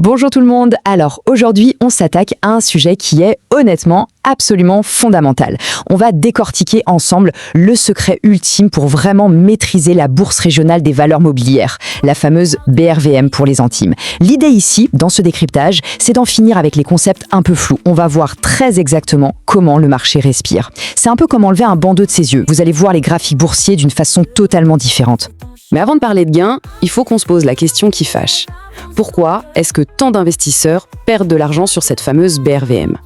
Bonjour tout le monde, alors aujourd'hui on s'attaque à un sujet qui est honnêtement absolument fondamental. On va décortiquer ensemble le secret ultime pour vraiment maîtriser la bourse régionale des valeurs mobilières, la fameuse BRVM pour les intimes. L'idée ici, dans ce décryptage, c'est d'en finir avec les concepts un peu flous. On va voir très exactement comment le marché respire. C'est un peu comme enlever un bandeau de ses yeux. Vous allez voir les graphiques boursiers d'une façon totalement différente. Mais avant de parler de gains, il faut qu'on se pose la question qui fâche. Pourquoi est-ce que tant d'investisseurs perdent de l'argent sur cette fameuse BRVM ?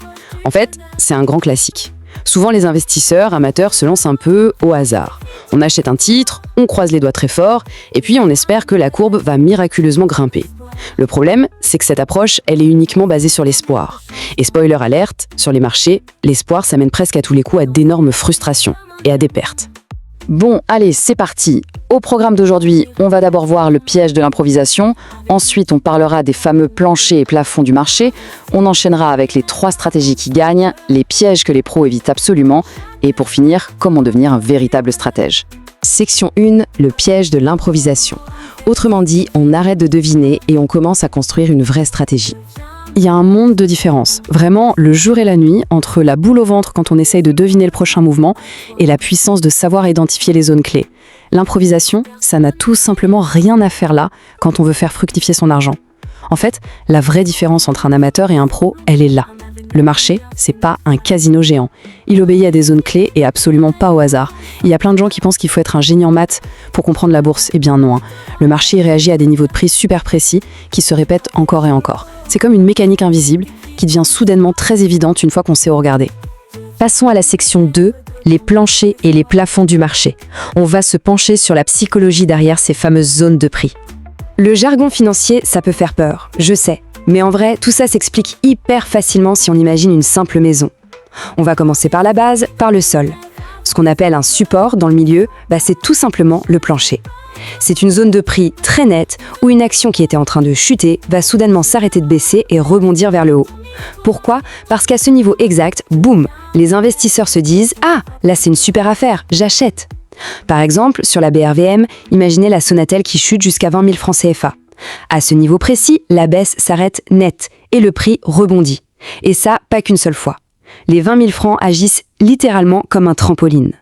En fait, c'est un grand classique. Souvent, les investisseurs amateurs se lancent un peu au hasard. On achète un titre, on croise les doigts très fort, et puis on espère que la courbe va miraculeusement grimper. Le problème, c'est que cette approche, elle est uniquement basée sur l'espoir. Et spoiler alerte, sur les marchés, l'espoir, ça mène presque à tous les coups à d'énormes frustrations et à des pertes. Bon, allez, c'est parti. Au programme d'aujourd'hui, on va d'abord voir le piège de l'improvisation. Ensuite, on parlera des fameux planchers et plafonds du marché. On enchaînera avec les 3 stratégies qui gagnent, les pièges que les pros évitent absolument. Et pour finir, comment devenir un véritable stratège. Section 1, le piège de l'improvisation. Autrement dit, on arrête de deviner et on commence à construire une vraie stratégie. Il y a un monde de différence, vraiment le jour et la nuit, entre la boule au ventre quand on essaye de deviner le prochain mouvement et la puissance de savoir identifier les zones clés. L'improvisation, ça n'a tout simplement rien à faire là quand on veut faire fructifier son argent. En fait, la vraie différence entre un amateur et un pro, elle est là. Le marché, c'est pas un casino géant. Il obéit à des zones clés et absolument pas au hasard. Il y a plein de gens qui pensent qu'il faut être un génie en maths pour comprendre la bourse. Eh bien non. Le marché réagit à des niveaux de prix super précis qui se répètent encore et encore. C'est comme une mécanique invisible qui devient soudainement très évidente une fois qu'on sait où regarder. Passons à la section 2, les planchers et les plafonds du marché. On va se pencher sur la psychologie derrière ces fameuses zones de prix. Le jargon financier, ça peut faire peur, je sais. Mais en vrai, tout ça s'explique hyper facilement si on imagine une simple maison. On va commencer par la base, par le sol. Ce qu'on appelle un support dans le milieu, c'est tout simplement le plancher. C'est une zone de prix très nette où une action qui était en train de chuter va soudainement s'arrêter de baisser et rebondir vers le haut. Pourquoi ? Parce qu'à ce niveau exact, boum, les investisseurs se disent « Ah, là c'est une super affaire, j'achète !» Par exemple, sur la BRVM, imaginez la Sonatel qui chute jusqu'à 20 000 francs CFA. À ce niveau précis, la baisse s'arrête net et le prix rebondit. Et ça, pas qu'une seule fois. Les 20 000 francs agissent littéralement comme un trampoline.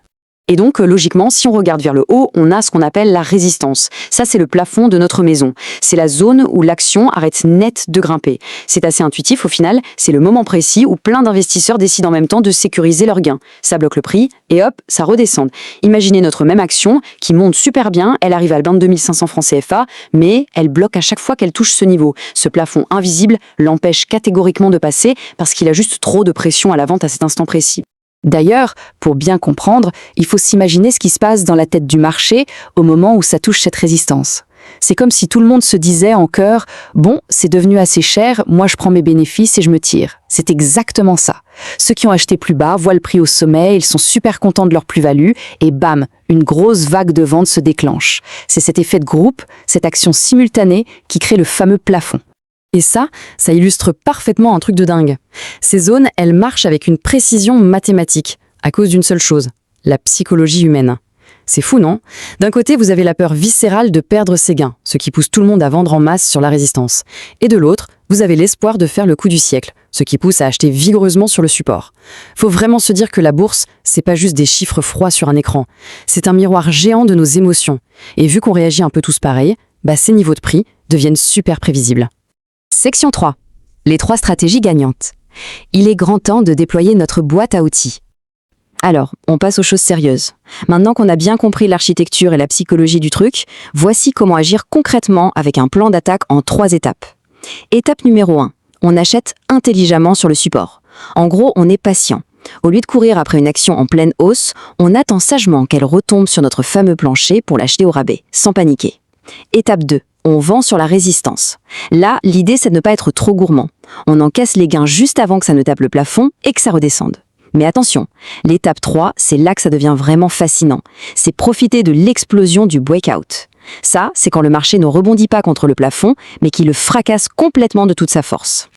Et donc, logiquement, si on regarde vers le haut, on a ce qu'on appelle la résistance. Ça, c'est le plafond de notre maison. C'est la zone où l'action arrête net de grimper. C'est assez intuitif au final, c'est le moment précis où plein d'investisseurs décident en même temps de sécuriser leurs gains. Ça bloque le prix et hop, ça redescend. Imaginez notre même action qui monte super bien, elle arrive à 22 500 francs CFA, mais elle bloque à chaque fois qu'elle touche ce niveau. Ce plafond invisible l'empêche catégoriquement de passer parce qu'il a juste trop de pression à la vente à cet instant précis. D'ailleurs, pour bien comprendre, il faut s'imaginer ce qui se passe dans la tête du marché au moment où ça touche cette résistance. C'est comme si tout le monde se disait en chœur « Bon, c'est devenu assez cher, moi je prends mes bénéfices et je me tire ». C'est exactement ça. Ceux qui ont acheté plus bas voient le prix au sommet, ils sont super contents de leur plus-value et bam, une grosse vague de vente se déclenche. C'est cet effet de groupe, cette action simultanée qui crée le fameux plafond. Et ça illustre parfaitement un truc de dingue. Ces zones, elles marchent avec une précision mathématique, à cause d'une seule chose, la psychologie humaine. C'est fou, non ? D'un côté, vous avez la peur viscérale de perdre ses gains, ce qui pousse tout le monde à vendre en masse sur la résistance. Et de l'autre, vous avez l'espoir de faire le coup du siècle, ce qui pousse à acheter vigoureusement sur le support. Faut vraiment se dire que la bourse, c'est pas juste des chiffres froids sur un écran. C'est un miroir géant de nos émotions. Et vu qu'on réagit un peu tous pareil, ces niveaux de prix deviennent super prévisibles. Section 3. Les 3 stratégies gagnantes. Il est grand temps de déployer notre boîte à outils. Alors, on passe aux choses sérieuses. Maintenant qu'on a bien compris l'architecture et la psychologie du truc, voici comment agir concrètement avec un plan d'attaque en 3 étapes. Étape numéro 1. On achète intelligemment sur le support. En gros, on est patient. Au lieu de courir après une action en pleine hausse, on attend sagement qu'elle retombe sur notre fameux plancher pour l'acheter au rabais, sans paniquer. Étape 2. On vend sur la résistance. Là, l'idée, c'est de ne pas être trop gourmand. On encaisse les gains juste avant que ça ne tape le plafond et que ça redescende. Mais attention, l'étape 3, c'est là que ça devient vraiment fascinant. C'est profiter de l'explosion du breakout. Ça, c'est quand le marché ne rebondit pas contre le plafond, mais qui le fracasse complètement de toute sa force.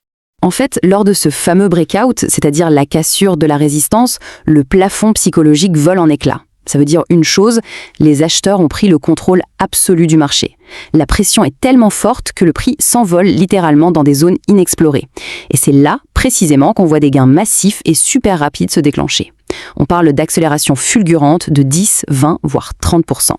En fait, lors de ce fameux breakout, c'est-à-dire la cassure de la résistance, le plafond psychologique vole en éclats. Ça veut dire une chose, les acheteurs ont pris le contrôle absolu du marché. La pression est tellement forte que le prix s'envole littéralement dans des zones inexplorées. Et c'est là, précisément, qu'on voit des gains massifs et super rapides se déclencher. On parle d'accélération fulgurante de 10, 20, voire 30%.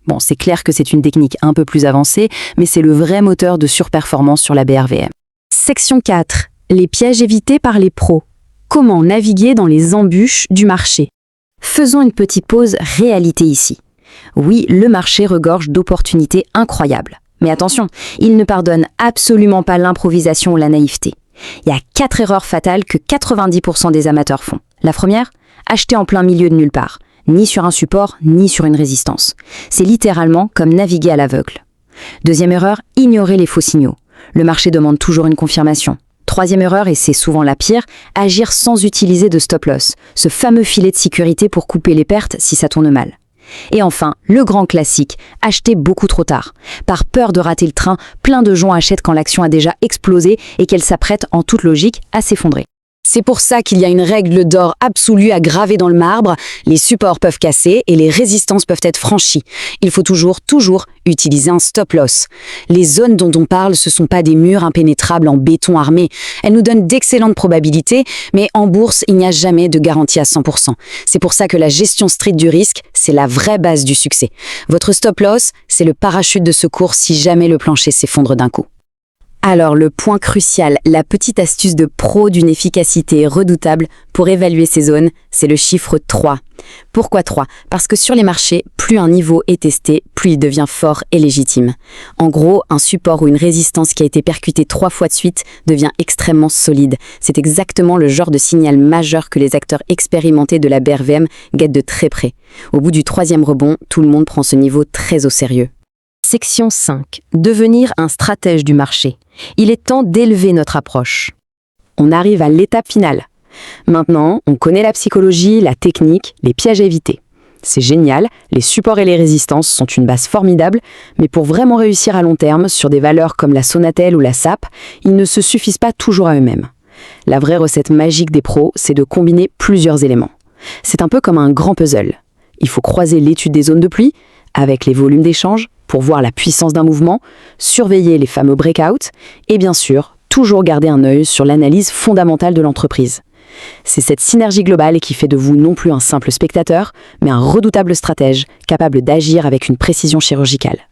Bon, c'est clair que c'est une technique un peu plus avancée, mais c'est le vrai moteur de surperformance sur la BRVM. Section 4. Les pièges évités par les pros. Comment naviguer dans les embûches du marché? Faisons une petite pause réalité ici. Oui, le marché regorge d'opportunités incroyables. Mais attention, il ne pardonne absolument pas l'improvisation ou la naïveté. Il y a 4 erreurs fatales que 90% des amateurs font. La première, acheter en plein milieu de nulle part, ni sur un support, ni sur une résistance. C'est littéralement comme naviguer à l'aveugle. Deuxième erreur, ignorer les faux signaux. Le marché demande toujours une confirmation. Troisième erreur, et c'est souvent la pire, agir sans utiliser de stop-loss, ce fameux filet de sécurité pour couper les pertes si ça tourne mal. Et enfin, le grand classique, acheter beaucoup trop tard. Par peur de rater le train, plein de gens achètent quand l'action a déjà explosé et qu'elle s'apprête en toute logique à s'effondrer. C'est pour ça qu'il y a une règle d'or absolue à graver dans le marbre. Les supports peuvent casser et les résistances peuvent être franchies. Il faut toujours utiliser un stop-loss. Les zones dont on parle, ce ne sont pas des murs impénétrables en béton armé. Elles nous donnent d'excellentes probabilités, mais en bourse, il n'y a jamais de garantie à 100%. C'est pour ça que la gestion stricte du risque, c'est la vraie base du succès. Votre stop-loss, c'est le parachute de secours si jamais le plancher s'effondre d'un coup. Alors le point crucial, la petite astuce de pro d'une efficacité redoutable pour évaluer ces zones, c'est le chiffre 3. Pourquoi 3? Parce que sur les marchés, plus un niveau est testé, plus il devient fort et légitime. En gros, un support ou une résistance qui a été percutée 3 fois de suite devient extrêmement solide. C'est exactement le genre de signal majeur que les acteurs expérimentés de la BRVM guettent de très près. Au bout du 3e rebond, tout le monde prend ce niveau très au sérieux. Section 5. Devenir un stratège du marché. Il est temps d'élever notre approche. On arrive à l'étape finale. Maintenant, on connaît la psychologie, la technique, les pièges à éviter. C'est génial, les supports et les résistances sont une base formidable, mais pour vraiment réussir à long terme sur des valeurs comme la Sonatel ou la SAP, ils ne se suffisent pas toujours à eux-mêmes. La vraie recette magique des pros, c'est de combiner plusieurs éléments. C'est un peu comme un grand puzzle. Il faut croiser l'étude des zones de pluie avec les volumes d'échange, pour voir la puissance d'un mouvement, surveiller les fameux breakouts et bien sûr, toujours garder un œil sur l'analyse fondamentale de l'entreprise. C'est cette synergie globale qui fait de vous non plus un simple spectateur, mais un redoutable stratège capable d'agir avec une précision chirurgicale.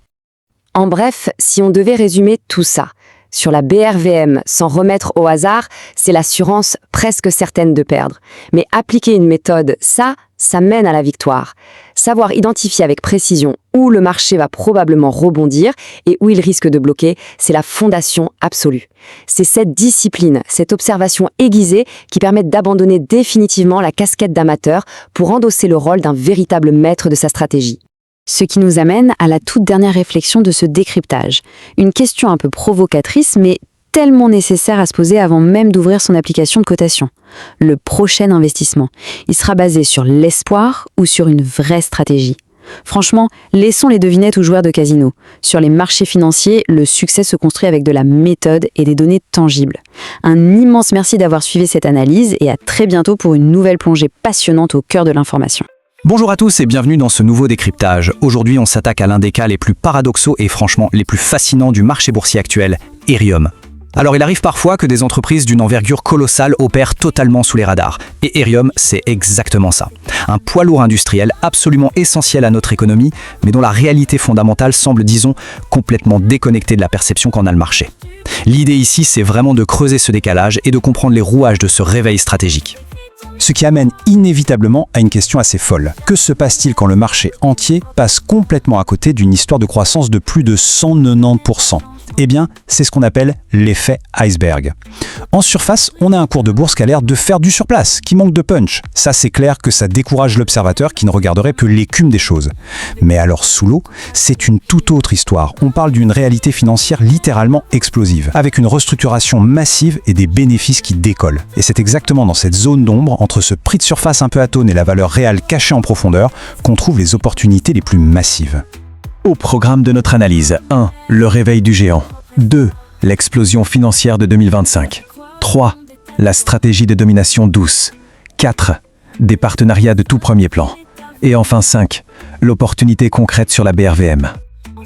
En bref, si on devait résumer tout ça, sur la BRVM, sans remettre au hasard, c'est l'assurance presque certaine de perdre. Mais appliquer une méthode, ça mène à la victoire. Savoir identifier avec précision où le marché va probablement rebondir et où il risque de bloquer, c'est la fondation absolue. C'est cette discipline, cette observation aiguisée qui permet d'abandonner définitivement la casquette d'amateur pour endosser le rôle d'un véritable maître de sa stratégie. Ce qui nous amène à la toute dernière réflexion de ce décryptage. Une question un peu provocatrice, mais tellement nécessaire à se poser avant même d'ouvrir son application de cotation. Le prochain investissement, il sera basé sur l'espoir ou sur une vraie stratégie? Franchement, laissons les devinettes aux joueurs de casino. Sur les marchés financiers, le succès se construit avec de la méthode et des données tangibles. Un immense merci d'avoir suivi cette analyse et à très bientôt pour une nouvelle plongée passionnante au cœur de l'information. Bonjour à tous et bienvenue dans ce nouveau décryptage. Aujourd'hui, on s'attaque à l'un des cas les plus paradoxaux et franchement les plus fascinants du marché boursier actuel, Ethereum. Alors il arrive parfois que des entreprises d'une envergure colossale opèrent totalement sous les radars. Et Ethereum, c'est exactement ça. Un poids lourd industriel absolument essentiel à notre économie, mais dont la réalité fondamentale semble, disons, complètement déconnectée de la perception qu'en a le marché. L'idée ici, c'est vraiment de creuser ce décalage et de comprendre les rouages de ce réveil stratégique. Ce qui amène inévitablement à une question assez folle. Que se passe-t-il quand le marché entier passe complètement à côté d'une histoire de croissance de plus de 190%? Eh bien, c'est ce qu'on appelle l'effet iceberg. En surface, on a un cours de bourse qui a l'air de faire du surplace, qui manque de punch. Ça, c'est clair que ça décourage l'observateur qui ne regarderait que l'écume des choses. Mais alors, sous l'eau, c'est une toute autre histoire. On parle d'une réalité financière littéralement explosive, avec une restructuration massive et des bénéfices qui décollent. Et c'est exactement dans cette zone d'ombre, entre ce prix de surface un peu atone et la valeur réelle cachée en profondeur, qu'on trouve les opportunités les plus massives. Au programme de notre analyse, 1. Le réveil du géant. 2. L'explosion financière de 2025. 3. La stratégie de domination douce. 4. Des partenariats de tout premier plan. Et enfin 5, l'opportunité concrète sur la BRVM.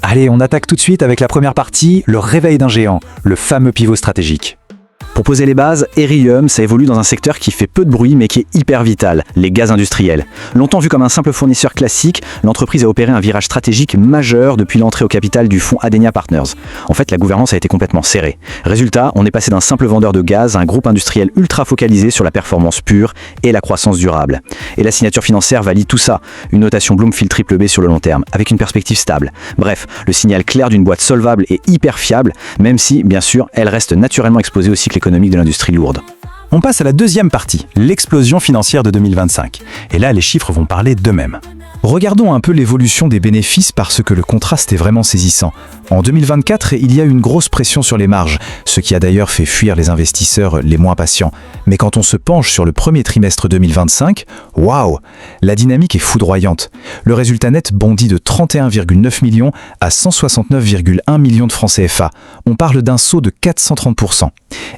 Allez, on attaque tout de suite avec la première partie, le réveil d'un géant, le fameux pivot stratégique. Pour poser les bases, Iridium, ça évolue dans un secteur qui fait peu de bruit mais qui est hyper vital, les gaz industriels. Longtemps vu comme un simple fournisseur classique, l'entreprise a opéré un virage stratégique majeur depuis l'entrée au capital du fonds Adenia Partners. En fait, la gouvernance a été complètement serrée. Résultat, on est passé d'un simple vendeur de gaz à un groupe industriel ultra focalisé sur la performance pure et la croissance durable. Et la signature financière valide tout ça, une notation Bloomfield BBB sur le long terme, avec une perspective stable. Bref, le signal clair d'une boîte solvable et hyper fiable, même si, bien sûr, elle reste naturellement exposée au cycle économique de l'industrie lourde. On passe à la deuxième partie, l'explosion financière de 2025. Et là, les chiffres vont parler d'eux-mêmes. Regardons un peu l'évolution des bénéfices parce que le contraste est vraiment saisissant. En 2024, il y a une grosse pression sur les marges, ce qui a d'ailleurs fait fuir les investisseurs les moins patients. Mais quand on se penche sur le premier trimestre 2025, waouh, la dynamique est foudroyante. Le résultat net bondit de 31,9 millions à 169,1 millions de francs CFA. On parle d'un saut de 430%.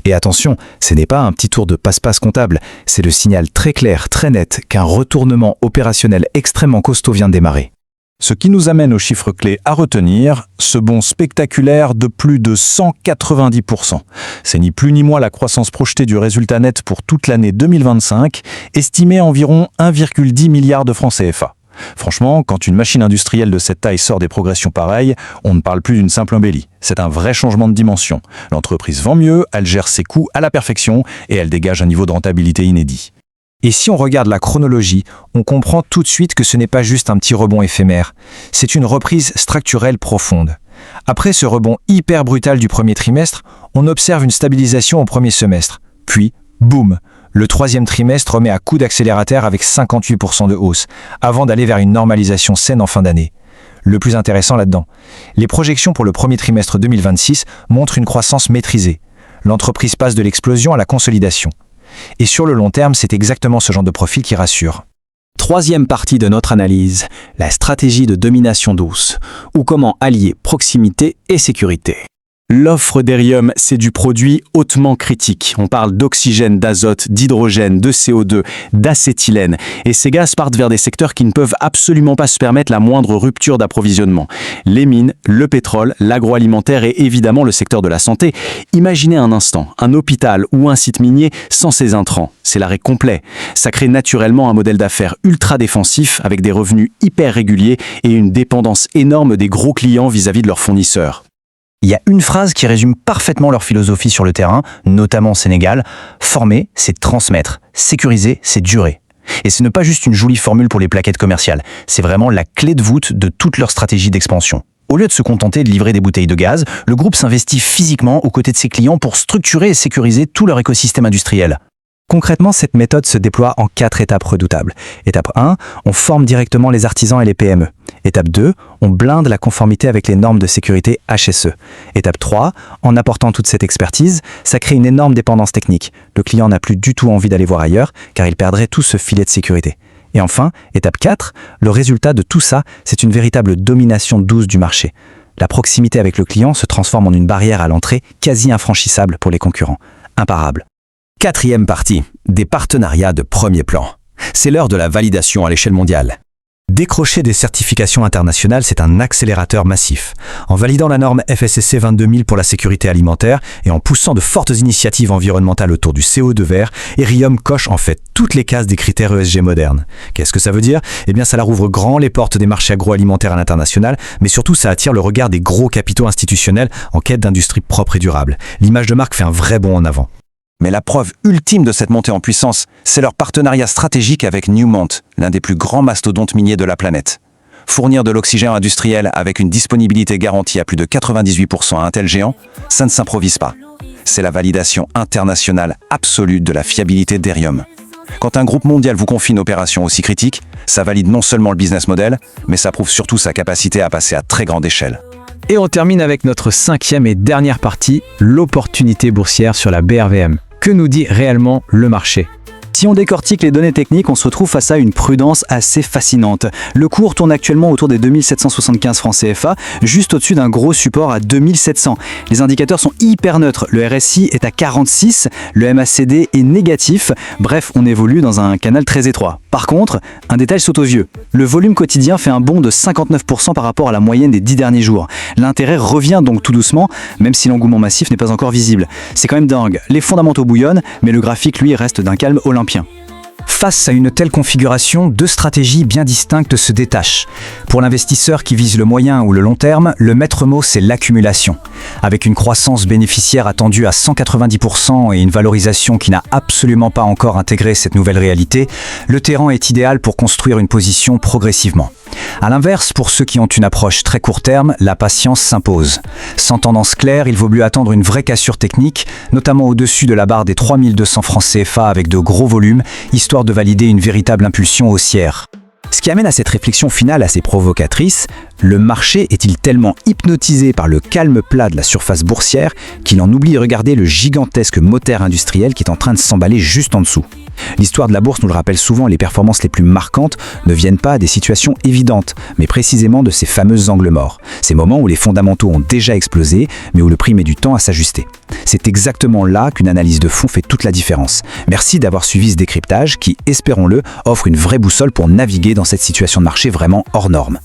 Et attention, ce n'est pas un petit tour de passe-passe comptable, c'est le signal très clair, très net qu'un retournement opérationnel extrêmement costaud vient de démarrer. Ce qui nous amène aux chiffres clés à retenir, ce bond spectaculaire de plus de 190%. C'est ni plus ni moins la croissance projetée du résultat net pour toute l'année 2025, estimée à environ 1,10 milliard de francs CFA. Franchement, quand une machine industrielle de cette taille sort des progressions pareilles, on ne parle plus d'une simple embellie. C'est un vrai changement de dimension. L'entreprise vend mieux, elle gère ses coûts à la perfection et elle dégage un niveau de rentabilité inédit. Et si on regarde la chronologie, on comprend tout de suite que ce n'est pas juste un petit rebond éphémère. C'est une reprise structurelle profonde. Après ce rebond hyper brutal du premier trimestre, on observe une stabilisation au premier semestre. Puis, boum, le troisième trimestre remet à coup d'accélérateur avec 58% de hausse, avant d'aller vers une normalisation saine en fin d'année. Le plus intéressant là-dedans, les projections pour le premier trimestre 2026 montrent une croissance maîtrisée. L'entreprise passe de l'explosion à la consolidation. Et sur le long terme, c'est exactement ce genre de profil qui rassure. Troisième partie de notre analyse, la stratégie de domination douce, ou comment allier proximité et sécurité. L'offre d'Iridium, c'est du produit hautement critique. On parle d'oxygène, d'azote, d'hydrogène, de CO2, d'acétylène. Et ces gaz partent vers des secteurs qui ne peuvent absolument pas se permettre la moindre rupture d'approvisionnement. Les mines, le pétrole, l'agroalimentaire et évidemment le secteur de la santé. Imaginez un instant, un hôpital ou un site minier sans ces intrants. C'est l'arrêt complet. Ça crée naturellement un modèle d'affaires ultra défensif avec des revenus hyper réguliers et une dépendance énorme des gros clients vis-à-vis de leurs fournisseurs. Il y a une phrase qui résume parfaitement leur philosophie sur le terrain, notamment au Sénégal. Former, c'est transmettre. Sécuriser, c'est durer. Et ce n'est pas juste une jolie formule pour les plaquettes commerciales. C'est vraiment la clé de voûte de toute leur stratégie d'expansion. Au lieu de se contenter de livrer des bouteilles de gaz, le groupe s'investit physiquement aux côtés de ses clients pour structurer et sécuriser tout leur écosystème industriel. Concrètement, cette méthode se déploie en 4 étapes redoutables. Étape 1, on forme directement les artisans et les PME. Étape 2, on blinde la conformité avec les normes de sécurité HSE. Étape 3, en apportant toute cette expertise, ça crée une énorme dépendance technique. Le client n'a plus du tout envie d'aller voir ailleurs, car il perdrait tout ce filet de sécurité. Et enfin, étape 4, le résultat de tout ça, c'est une véritable domination douce du marché. La proximité avec le client se transforme en une barrière à l'entrée quasi infranchissable pour les concurrents. Imparable. Quatrième partie, des partenariats de premier plan. C'est l'heure de la validation à l'échelle mondiale. Décrocher des certifications internationales, c'est un accélérateur massif. En validant la norme FSSC 22000 pour la sécurité alimentaire et en poussant de fortes initiatives environnementales autour du CO2 vert, Iridium coche en fait toutes les cases des critères ESG modernes. Qu'est-ce que ça veut dire ? Eh bien, ça leur ouvre grand les portes des marchés agroalimentaires à l'international, mais surtout ça attire le regard des gros capitaux institutionnels en quête d'industrie propre et durable. L'image de marque fait un vrai bond en avant. Mais la preuve ultime de cette montée en puissance, c'est leur partenariat stratégique avec Newmont, l'un des plus grands mastodontes miniers de la planète. Fournir de l'oxygène industriel avec une disponibilité garantie à plus de 98% à un tel géant, ça ne s'improvise pas. C'est la validation internationale absolue de la fiabilité d'Iridium. Quand un groupe mondial vous confie une opération aussi critique, ça valide non seulement le business model, mais ça prouve surtout sa capacité à passer à très grande échelle. Et on termine avec notre 5e et dernière partie, l'opportunité boursière sur la BRVM. Que nous dit réellement le marché ? Si on décortique les données techniques, on se retrouve face à une prudence assez fascinante. Le cours tourne actuellement autour des 2775 francs CFA, juste au-dessus d'un gros support à 2700. Les indicateurs sont hyper neutres. Le RSI est à 46, le MACD est négatif. Bref, on évolue dans un canal très étroit. Par contre, un détail saute aux yeux. Le volume quotidien fait un bond de 59% par rapport à la moyenne des 10 derniers jours. L'intérêt revient donc tout doucement, même si l'engouement massif n'est pas encore visible. C'est quand même dingue. Les fondamentaux bouillonnent, mais le graphique, lui, reste d'un calme olympien. Face à une telle configuration, deux stratégies bien distinctes se détachent. Pour l'investisseur qui vise le moyen ou le long terme, le maître mot, c'est l'accumulation. Avec une croissance bénéficiaire attendue à 190% et une valorisation qui n'a absolument pas encore intégré cette nouvelle réalité, le terrain est idéal pour construire une position progressivement. A l'inverse, pour ceux qui ont une approche très court terme, la patience s'impose. Sans tendance claire, il vaut mieux attendre une vraie cassure technique, notamment au-dessus de la barre des 3200 francs CFA avec de gros volumes, histoire de valider une véritable impulsion haussière. Ce qui amène à cette réflexion finale assez provocatrice, le marché est-il tellement hypnotisé par le calme plat de la surface boursière qu'il en oublie de regarder le gigantesque moteur industriel qui est en train de s'emballer juste en dessous? L'histoire de la bourse nous le rappelle souvent, les performances les plus marquantes ne viennent pas des situations évidentes, mais précisément de ces fameux angles morts. Ces moments où les fondamentaux ont déjà explosé, mais où le prix met du temps à s'ajuster. C'est exactement là qu'une analyse de fond fait toute la différence. Merci d'avoir suivi ce décryptage qui, espérons-le, offre une vraie boussole pour naviguer dans cette situation de marché vraiment hors norme.